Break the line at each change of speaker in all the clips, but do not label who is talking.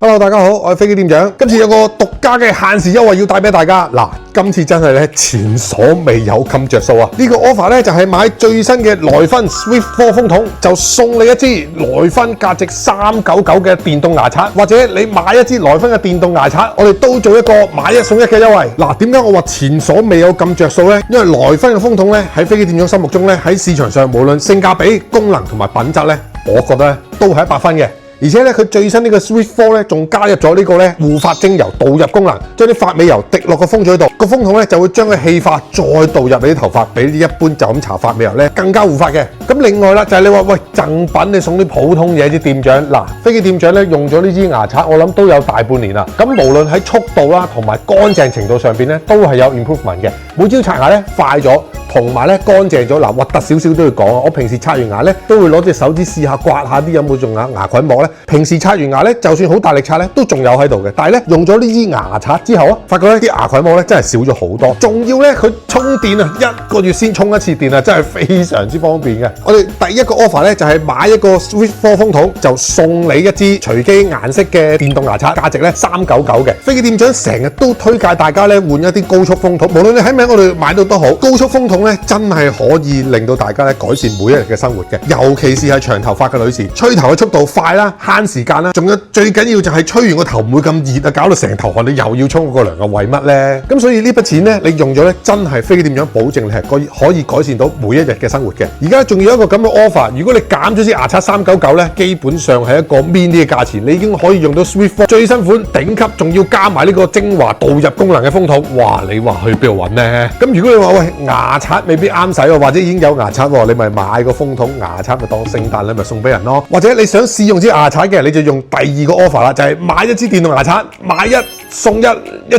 Hello， 大家好，我係飛機店長。今次有個獨家嘅限時優惠要帶俾大家。嗱，今次真係咧前所未有咁着數啊！呢個 offer 咧就係買最新嘅萊芬 Swift 4風筒，就送你一支萊芬價值399嘅電動牙刷，或者你買一支萊芬嘅電動牙刷，我哋都做一個買一送一嘅優惠。嗱，點解我話前所未有咁着數呢？因為萊芬嘅風筒咧喺飛機店長心目中咧喺市場上無論性價比、功能同埋品質咧，我覺得都係100分嘅。而且咧，佢最新呢個 Swift 4咧，仲加入咗呢個咧護髮精油導入功能，將啲髮尾油滴落個風嘴度，個風筒咧就會將佢氣化，再導入你啲頭髮，比一般就咁搽髮尾油咧更加護髮嘅。咁另外啦，就係你話喂贈品，你送啲普通嘢啲店長，嗱飛機店長咧用咗呢支牙刷，我諗都有大半年啦。咁無論喺速度啦同埋乾淨程度上邊咧，都係有 improvement 嘅。每朝刷牙咧快咗。同埋咧乾淨咗，嗱核突少少都要講啊！我平時刷完牙咧都會攞隻手指試下刮下啲有冇仲有牙菌膜咧。平時刷完牙咧，就算好大力刷咧，都仲有喺度嘅。但係咧用咗呢支牙刷之後啊，發覺咧啲牙菌膜咧真係少咗好多。仲要咧佢充電啊，1個月先充一次電啊，真係非常之方便嘅。我哋第一個 offer 咧就係買一個 Swift 4風筒，就送你一支隨機顏色嘅電動牙刷，價值咧399嘅。飛機店長成日都推介大家咧換一啲高速風筒，無論你喺咪我哋買到都好，高速風筒咧真係可以令到大家咧改善每一日嘅生活嘅，尤其是係長頭髮嘅女士，吹頭嘅速度快啦，慳時間啦，仲有最緊要就係吹完個頭唔會咁熱啊，搞到成頭汗，你又要沖個涼啊，為乜呢？咁所以呢筆錢咧，你用咗咧，真係飛機店長保證你係可以改善到每一日嘅生活嘅。而家仲有一個咁嘅 offer， 如果你減咗支牙刷399咧，基本上係一個 mini 嘅價錢，你已經可以用到 Swift 4最新款頂級，仲要加埋呢個精華導入功能嘅風筒。哇！你話去邊度揾呢？咁如果你話喂牙刷未必啱使喎，或者已經有牙刷喎，你咪買個風筒牙刷咪當聖誕禮物送俾人咯。或者你想試用支牙刷嘅，你就用第二個 offer 啦，就係買一支電動牙刷，買一送一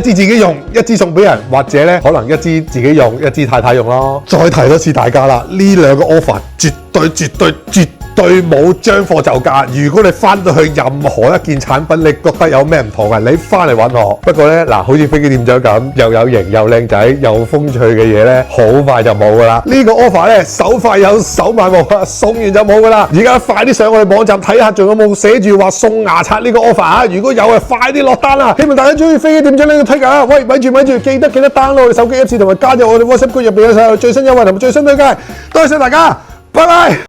支自己用，一支送俾人，或者咧可能一支自己用，一支太太用咯。再提多次大家啦，呢兩個 offer 絕對冇將貨就價。如果你翻到去任何一件產品，你覺得有咩唔同嘅，你翻嚟揾我。不過咧嗱，好似飛機店長咁，又有型又靚仔又風趣嘅嘢咧，好快就冇噶啦。呢個 offer 咧手快有手慢冇，送完就冇噶啦。而家快啲上我哋網站睇下，仲有冇寫住話送牙刷呢個 offer 啊？如果有啊，快啲落單啦！希望大家中意飛機店長呢個推介啊！喂，咪住，記得 download 我哋手機一次，同埋加入我哋 WhatsApp group 入邊有最新優惠同埋最新推介。多謝大家，拜拜。